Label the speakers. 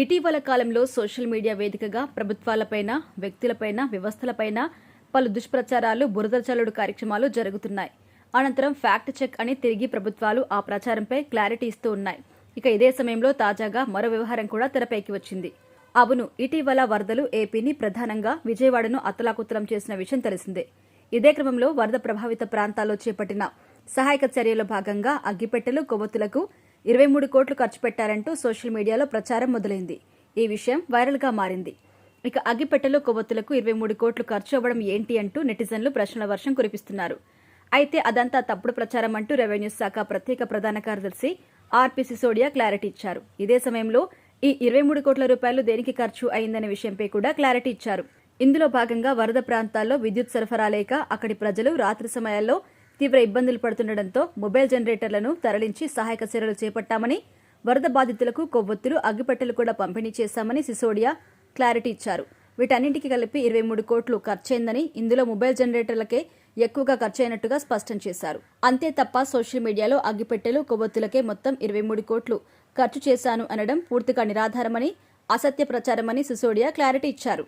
Speaker 1: ఇటీవల కాలంలో social media వేదికగా ప్రభుత్వాలపైన, వ్యక్తులపైన, వ్యవస్థలపైన పలు దుష్ప్రచారాలు, బురద చల్లుడు కార్యక్రమాలు జరుగుతున్నాయి. అనంతరం ఫ్యాక్ట్ చెక్ అని తిరిగి ప్రభుత్వాలు ఆ ప్రచారంపై క్లారిటీ ఇస్తూ ఉన్నాయి. ఇక ఇదే సమయంలో తాజాగా మరో వ్యవహారం కూడా తెరపైకి వచ్చింది. అవును, ఇటీవల వరదలు ఏపీని, ప్రధానంగా విజయవాడను అతలాకుతలం చేసిన విషయం తెలిసిందే. ఇదే క్రమంలో వరద ప్రభావిత ప్రాంతాల్లో చేపట్టిన సహాయక చర్యలో భాగంగా అగ్గిపెట్టెలు, కొవ్వొత్తులకు 23 కోట్లు ఖర్చు పెట్టారంటూ సోషల్ మీడియాలో ప్రచారం మొదలైంది. ఈ విషయం వైరల్గా మారింది. ఇక అగ్గిపెట్టెలు, కొవ్వొత్తులకు 23 కోట్లు ఖర్చు అవ్వడం ఏంటి అంటూ నెటిజన్లు ప్రశ్నల వర్షం కురిపిస్తున్నారు. అయితే అదంతా తప్పుడు ప్రచారం అంటూ రెవెన్యూ శాఖ ప్రత్యేక ప్రధాన కార్యదర్శి ఆర్పి సిసోడియా క్లారిటీ ఇచ్చారు. ఇదే సమయంలో ఈ 23 కోట్ల రూపాయలు దేనికి ఖర్చు అయిందనే విషయంపై కూడా క్లారిటీ ఇచ్చారు. ఇందులో భాగంగా వరద ప్రాంతాల్లో విద్యుత్ సరఫరా లేక అక్కడి ప్రజలు రాత్రి సమయాల్లో తీవ్ర ఇబ్బందులు పడుతుండటంతో మొబైల్ జనరేటర్లను తరలించి సహాయక చర్యలు చేపట్టామని, వరద బాధితులకు కొవ్వొత్తులు, అగ్గిపెట్టెలు కూడా పంపిణీ చేశామని సిసోడియా క్లారిటీ ఇచ్చారు. వీటన్నింటికి కలిపి 23 కోట్లు ఖర్చయిందని, ఇందులో మొబైల్ జనరేటర్లకే ఎక్కువగా ఖర్చయినట్టుగా స్పష్టం చేశారు. అంతే తప్ప సోషల్ మీడియాలో అగ్గిపెట్టెలు, కొవ్వొత్తులకే మొత్తం 23 కోట్లు ఖర్చు చేశాను అనడం పూర్తిగా నిరాధారమని, అసత్య ప్రచారమని సిసోడియా క్లారిటీ ఇచ్చారు.